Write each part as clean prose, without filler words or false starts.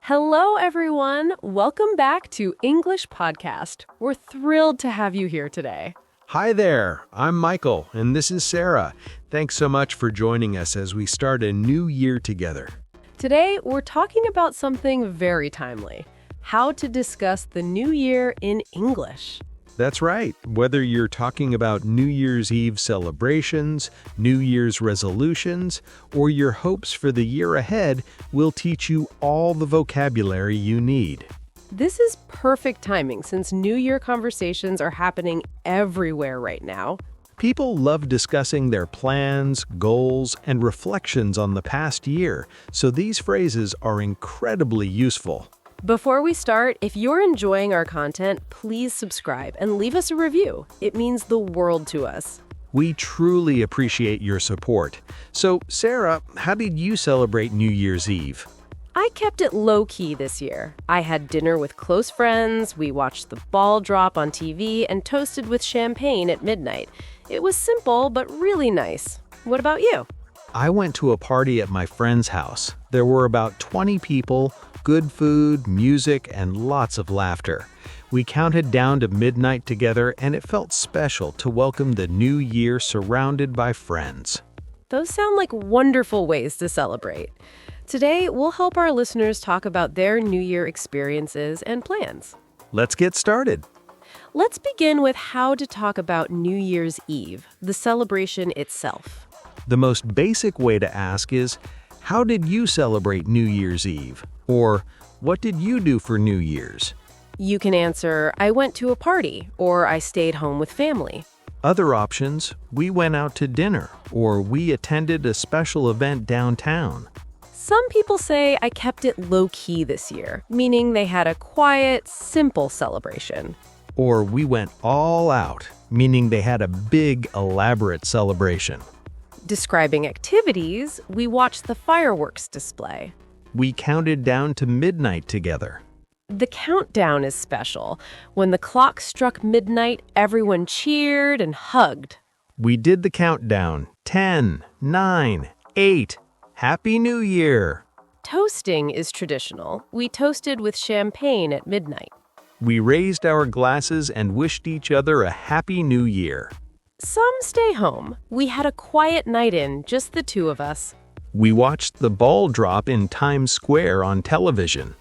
Hello, everyone. Welcome back to English Podcast. We're thrilled to have you here today. Hi there, I'm Michael, and this is Sarah. Thanks so much for joining us as we start a new year together. Today, we're talking about something very timely, how to discuss the new year in English. That's right. Whether you're talking about New Year's Eve celebrations, New Year's resolutions, or your hopes for the year ahead, we'll teach you all the vocabulary you need. This is perfect timing since New Year conversations are happening everywhere right now. People love discussing their plans, goals, and reflections on the past year, so these phrases are incredibly useful. Before we start, if you're enjoying our content, please subscribe and leave us a review. It means the world to us. We truly appreciate your support. So, Sarah, how did you celebrate New Year's Eve? I kept it low-key this year. I had dinner with close friends, we watched the ball drop on TV, and toasted with champagne at midnight. It was simple, but really nice. What about you? I went to a party at my friend's house. There were about 20 people, good food, music, and lots of laughter. We counted down to midnight together, and it felt special to welcome the new year surrounded by friends. Those sound like wonderful ways to celebrate. Today, we'll help our listeners talk about their New Year experiences and plans. Let's get started. Let's begin with how to talk about New Year's Eve, the celebration itself. The most basic way to ask is, how did you celebrate New Year's Eve? Or, what did you do for New Year's? You can answer, I went to a party, or I stayed home with family. Other options, we went out to dinner, or we attended a special event downtown. Some people say I kept it low-key this year, meaning they had a quiet, simple celebration. Or we went all out, meaning they had a big, elaborate celebration. Describing activities, we watched the fireworks display. We counted down to midnight together. The countdown is special. When the clock struck midnight, everyone cheered and hugged. We did the countdown. 10, 9, 8. Happy New Year! Toasting is traditional. We toasted with champagne at midnight. We raised our glasses and wished each other a Happy New Year. Some stay home. We had a quiet night in, just the two of us. We watched the ball drop in Times Square on television.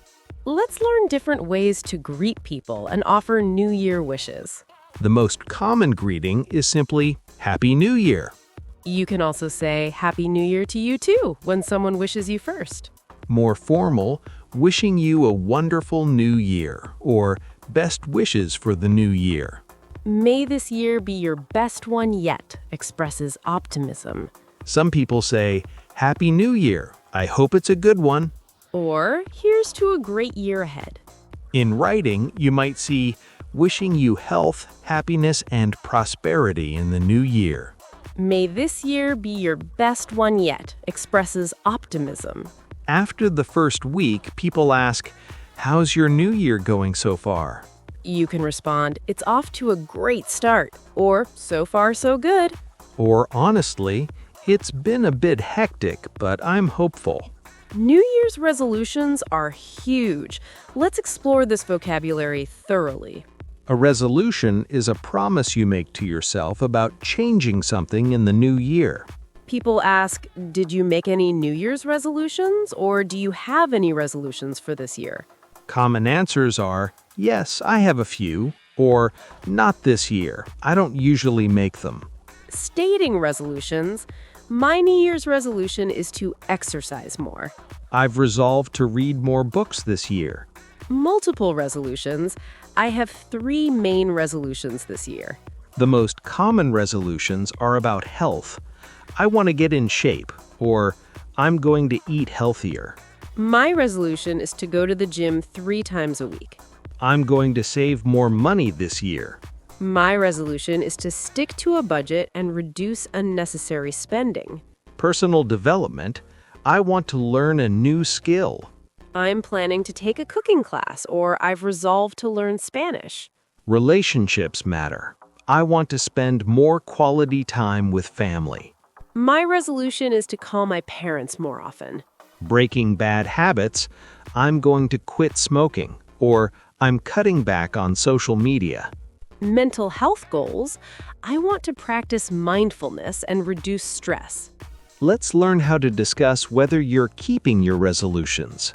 Let's learn different ways to greet people and offer New Year wishes. The most common greeting is simply Happy New Year. You can also say Happy New Year to you too when someone wishes you first. More formal, wishing you a wonderful new year, or best wishes for the new year. May this year be your best one yet, expresses optimism. Some people say, Happy New Year, I hope it's a good one. Or, here's to a great year ahead. In writing, you might see, wishing you health, happiness, and prosperity in the new year. May this year be your best one yet, expresses optimism. After the first week, people ask, how's your new year going so far? You can respond, it's off to a great start, or so far so good. Or honestly, it's been a bit hectic, but I'm hopeful. New Year's resolutions are huge. Let's explore this vocabulary thoroughly. A resolution is a promise you make to yourself about changing something in the new year. People ask, did you make any New Year's resolutions, or do you have any resolutions for this year? Common answers are, yes, I have a few, or not this year. I don't usually make them. Stating resolutions, my New Year's resolution is to exercise more. I've resolved to read more books this year. Multiple resolutions, I have 3 main resolutions this year. The most common resolutions are about health. I want to get in shape, or I'm going to eat healthier. My resolution is to go to the gym 3 times a week. I'm going to save more money this year. My resolution is to stick to a budget and reduce unnecessary spending. Personal development, I want to learn a new skill. I'm planning to take a cooking class, or I've resolved to learn Spanish. Relationships matter. I want to spend more quality time with family. My resolution is to call my parents more often. Breaking bad habits, I'm going to quit smoking, or I'm cutting back on social media. Mental health goals, I want to practice mindfulness and reduce stress. Let's learn how to discuss whether you're keeping your resolutions.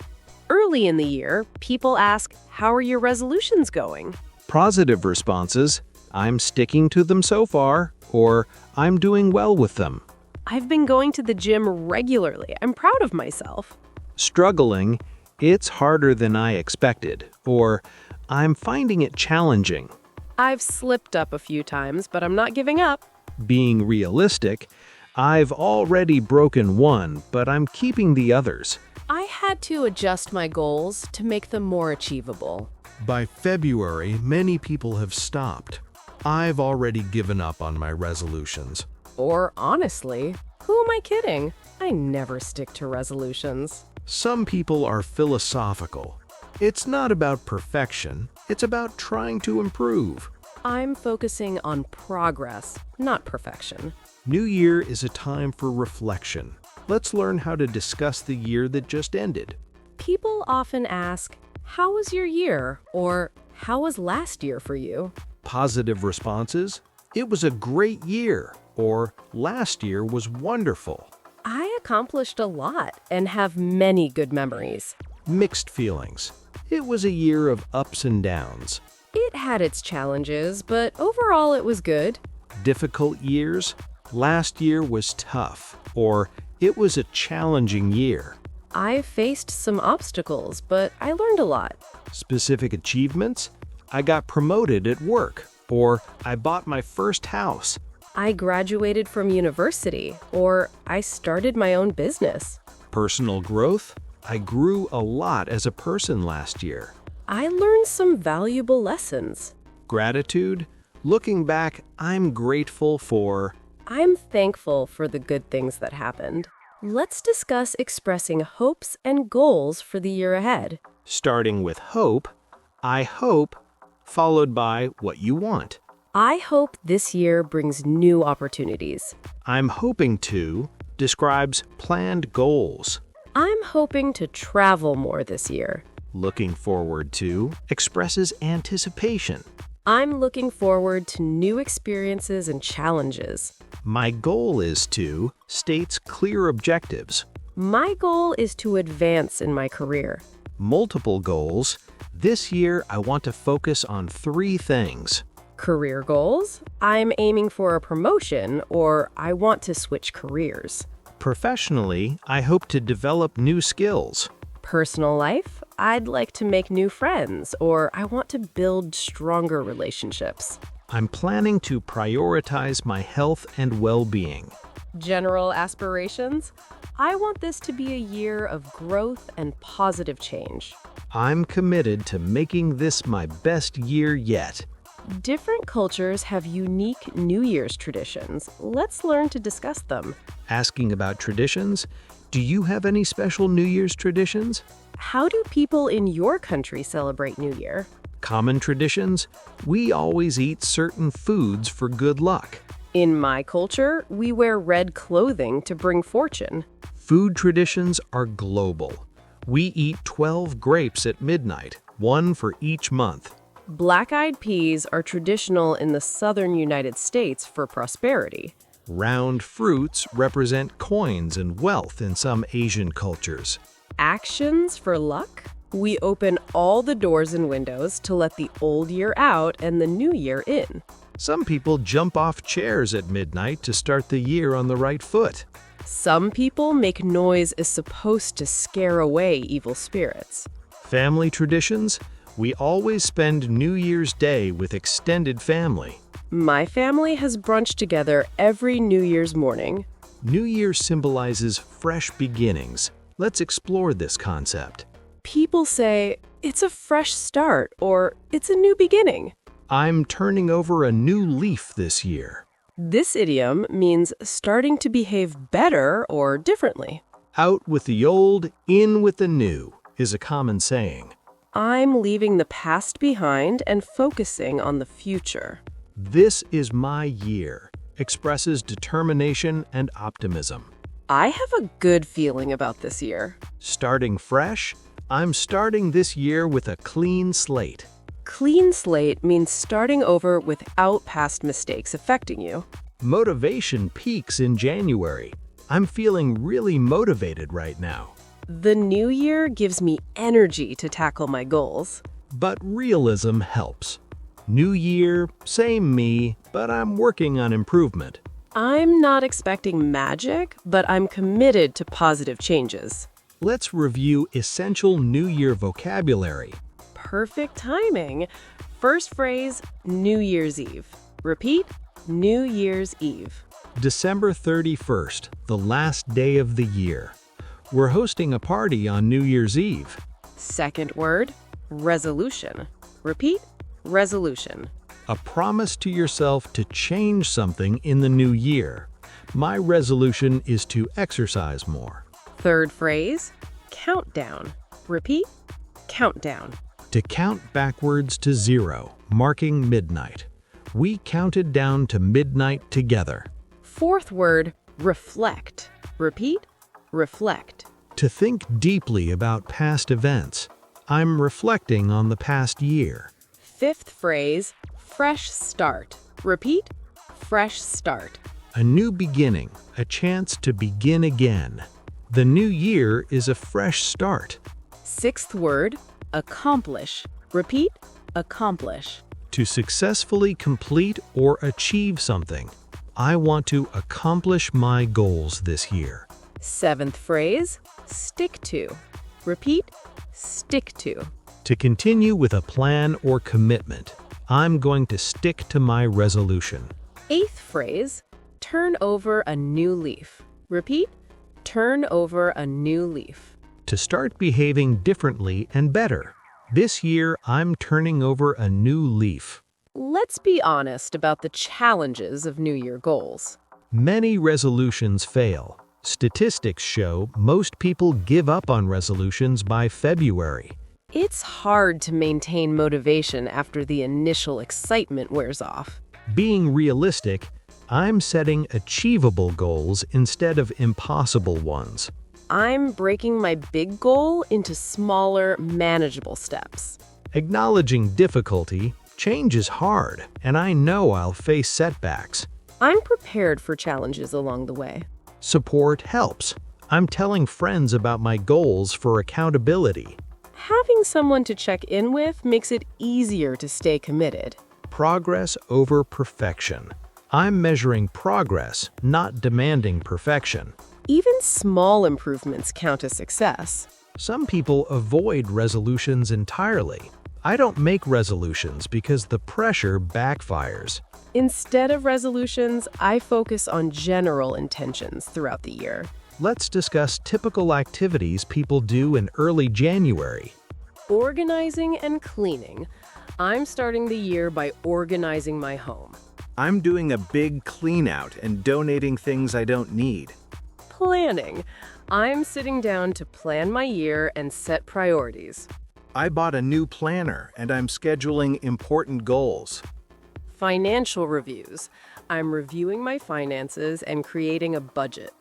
Early in the year, people ask, how are your resolutions going? Positive responses, I'm sticking to them so far, or I'm doing well with them. I've been going to the gym regularly. I'm proud of myself. Struggling, it's harder than I expected, or I'm finding it challenging. I've slipped up a few times, but I'm not giving up. Being realistic, I've already broken one, but I'm keeping the others. I had to adjust my goals to make them more achievable. By February, many people have stopped. I've already given up on my resolutions. Or honestly, who am I kidding? I never stick to resolutions. Some people are philosophical. It's not about perfection, it's about trying to improve. I'm focusing on progress, not perfection. New Year is a time for reflection. Let's learn how to discuss the year that just ended. People often ask, how was your year? Or how was last year for you? Positive responses: it was a great year, or last year was wonderful. I accomplished a lot and have many good memories. Mixed feelings: it was a year of ups and downs. It had its challenges, but overall it was good. Difficult years: last year was tough, or it was a challenging year. I faced some obstacles, but I learned a lot. Specific achievements: I got promoted at work, or I bought my first house. I graduated from university, or I started my own business. Personal growth: I grew a lot as a person last year. I learned some valuable lessons. Gratitude: looking back, I'm grateful for. I'm thankful for the good things that happened. Let's discuss expressing hopes and goals for the year ahead. Starting with hope, I hope, followed by what you want. I hope this year brings new opportunities. I'm hoping to describes planned goals. I'm hoping to travel more this year. Looking forward to expresses anticipation. I'm looking forward to new experiences and challenges. My goal is to states clear objectives. My goal is to advance in my career. Multiple goals. This year, I want to focus on 3 things. Career goals, I'm aiming for a promotion, or I want to switch careers. Professionally, I hope to develop new skills. Personal life, I'd like to make new friends, or I want to build stronger relationships. I'm planning to prioritize my health and well-being. General aspirations, I want this to be a year of growth and positive change. I'm committed to making this my best year yet. Different cultures have unique New Year's traditions. Let's learn to discuss them. Asking about traditions, do you have any special New Year's traditions? How do people in your country celebrate New Year? Common traditions, we always eat certain foods for good luck. In my culture, we wear red clothing to bring fortune. Food traditions are global. We eat 12 grapes at midnight, one for each month. Black-eyed peas are traditional in the southern United States for prosperity. Round fruits represent coins and wealth in some Asian cultures. Actions for luck? We open all the doors and windows to let the old year out and the new year in. Some people jump off chairs at midnight to start the year on the right foot. Some people make noise is supposed to scare away evil spirits. Family traditions? We always spend New Year's Day with extended family. My family has brunch together every New Year's morning. New Year symbolizes fresh beginnings. Let's explore this concept. People say, it's a fresh start, or it's a new beginning. I'm turning over a new leaf this year. This idiom means starting to behave better or differently. Out with the old, in with the new is a common saying. I'm leaving the past behind and focusing on the future. This is my year expresses determination and optimism. I have a good feeling about this year. Starting fresh? I'm starting this year with a clean slate. Clean slate means starting over without past mistakes affecting you. Motivation peaks in January. I'm feeling really motivated right now. The new year gives me energy to tackle my goals. But realism helps. New year, same me, but I'm working on improvement. I'm not expecting magic, but I'm committed to positive changes. Let's review essential New Year vocabulary. Perfect timing. First phrase, New Year's Eve. Repeat, New Year's Eve. December 31st, the last day of the year. We're hosting a party on New Year's Eve. Second word, resolution. Repeat, resolution. A promise to yourself to change something in the new year. My resolution is to exercise more. Third phrase, countdown. Repeat, countdown. To count backwards to 0, marking midnight. We counted down to midnight together. Fourth word, reflect. Repeat, reflect. To think deeply about past events. I'm reflecting on the past year. Fifth phrase, fresh start. Repeat, fresh start. A new beginning, a chance to begin again. The new year is a fresh start. Sixth word, accomplish. Repeat, accomplish. To successfully complete or achieve something. I want to accomplish my goals this year. Seventh phrase, stick to. Repeat, stick to. To continue with a plan or commitment. I'm going to stick to my resolution. Eighth phrase, turn over a new leaf. Repeat, turn over a new leaf. To start behaving differently and better. This year, I'm turning over a new leaf. Let's be honest about the challenges of New Year goals. Many resolutions fail. Statistics show most people give up on resolutions by February. It's hard to maintain motivation after the initial excitement wears off. Being realistic, I'm setting achievable goals instead of impossible ones. I'm breaking my big goal into smaller, manageable steps. Acknowledging difficulty, change is hard, and I know I'll face setbacks. I'm prepared for challenges along the way. Support helps. I'm telling friends about my goals for accountability. Having someone to check in with makes it easier to stay committed. Progress over perfection. I'm measuring progress, not demanding perfection. Even small improvements count as success. Some people avoid resolutions entirely. I don't make resolutions because the pressure backfires. Instead of resolutions, I focus on general intentions throughout the year. Let's discuss typical activities people do in early January. Organizing and cleaning. I'm starting the year by organizing my home. I'm doing a big clean out and donating things I don't need. Planning. I'm sitting down to plan my year and set priorities. I bought a new planner and I'm scheduling important goals. Financial reviews. I'm reviewing my finances and creating a budget.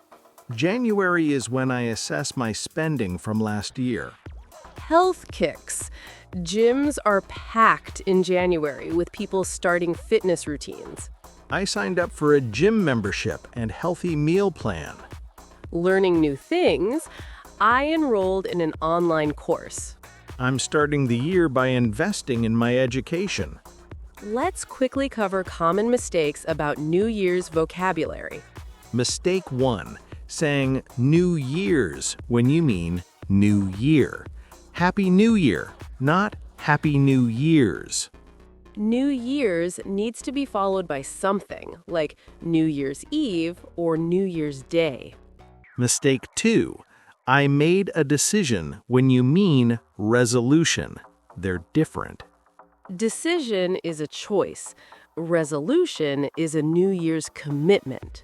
January is when I assess my spending from last year. Health kicks. Gyms are packed in January with people starting fitness routines. I signed up for a gym membership and healthy meal plan. Learning new things. I enrolled in an online course. I'm starting the year by investing in my education. Let's quickly cover common mistakes about New Year's vocabulary. Mistake 1. Saying New Year's when you mean New Year. Happy New Year, not Happy New Year's. New Year's needs to be followed by something, like New Year's Eve or New Year's Day. Mistake 2. I made a decision when you mean resolution. They're different. Decision is a choice. Resolution is a New Year's commitment.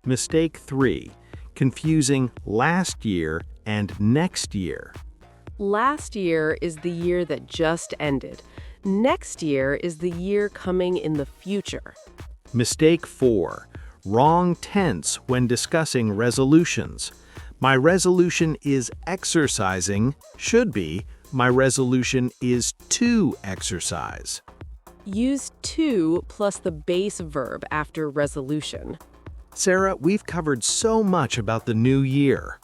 Mistake 3. Confusing last year and next year. Last year is the year that just ended. Next year is the year coming in the future. Mistake 4. Wrong tense when discussing resolutions. My resolution is exercising should be my resolution is to exercise. Use to plus the base verb after resolution. Sarah, we've covered so much about the new year.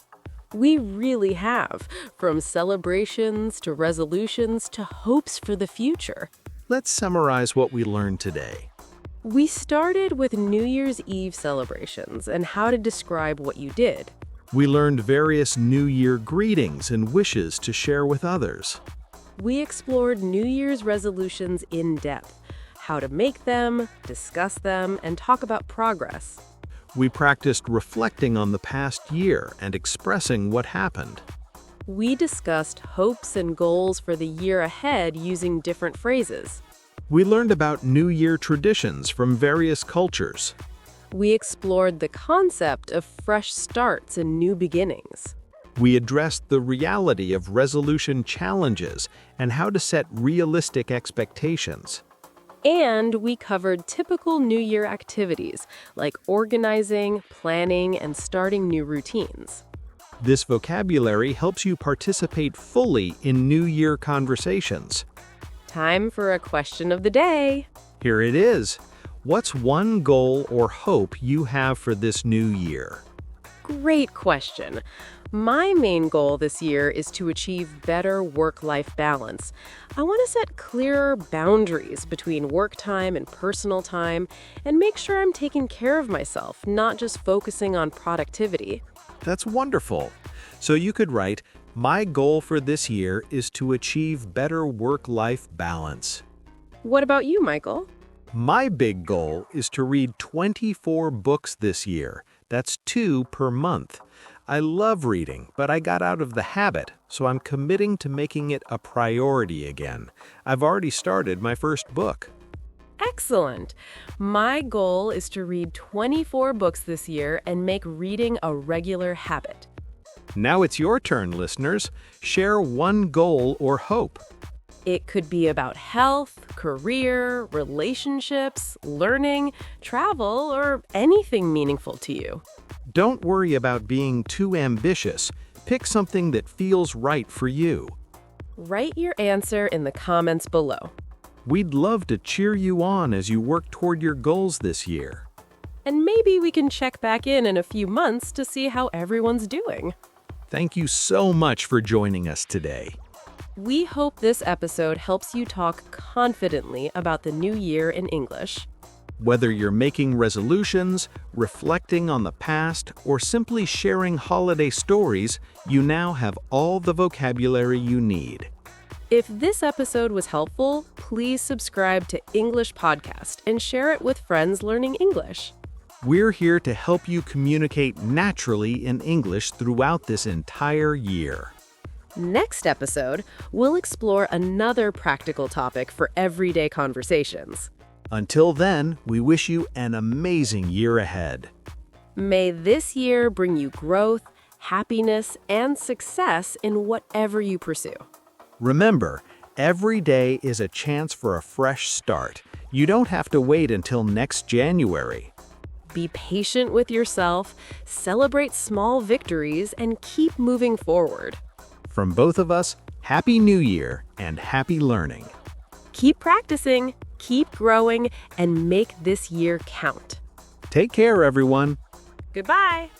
We really have, from celebrations to resolutions to hopes for the future. Let's summarize what we learned today. We started with New Year's Eve celebrations and how to describe what you did. We learned various New Year greetings and wishes to share with others. We explored New Year's resolutions in depth, how to make them, discuss them, and talk about progress. We practiced reflecting on the past year and expressing what happened. We discussed hopes and goals for the year ahead using different phrases. We learned about New Year traditions from various cultures. We explored the concept of fresh starts and new beginnings. We addressed the reality of resolution challenges and how to set realistic expectations. And we covered typical New Year activities like organizing, planning, and starting new routines. This vocabulary helps you participate fully in New Year conversations. Time for a question of the day. Here it is. What's one goal or hope you have for this new year? Great question. My main goal this year is to achieve better work-life balance. I want to set clearer boundaries between work time and personal time and make sure I'm taking care of myself, not just focusing on productivity. That's wonderful. So you could write, my goal for this year is to achieve better work-life balance. What about you, Michael? My big goal is to read 24 books this year. That's 2 per month. I love reading, but I got out of the habit, so I'm committing to making it a priority again. I've already started my first book. Excellent. My goal is to read 24 books this year and make reading a regular habit. Now it's your turn, listeners. Share one goal or hope. It could be about health, career, relationships, learning, travel, or anything meaningful to you. Don't worry about being too ambitious. Pick something that feels right for you. Write your answer in the comments below. We'd love to cheer you on as you work toward your goals this year. And maybe we can check back in a few months to see how everyone's doing. Thank you so much for joining us today. We hope this episode helps you talk confidently about the new year in English. Whether you're making resolutions, reflecting on the past, or simply sharing holiday stories, you now have all the vocabulary you need. If this episode was helpful, please subscribe to English Podcast and share it with friends learning English. We're here to help you communicate naturally in English throughout this entire year. Next episode, we'll explore another practical topic for everyday conversations. Until then, we wish you an amazing year ahead. May this year bring you growth, happiness, and success in whatever you pursue. Remember, every day is a chance for a fresh start. You don't have to wait until next January. Be patient with yourself, celebrate small victories, and keep moving forward. From both of us, Happy New Year and happy learning. Keep practicing, keep growing, and make this year count. Take care, everyone. Goodbye.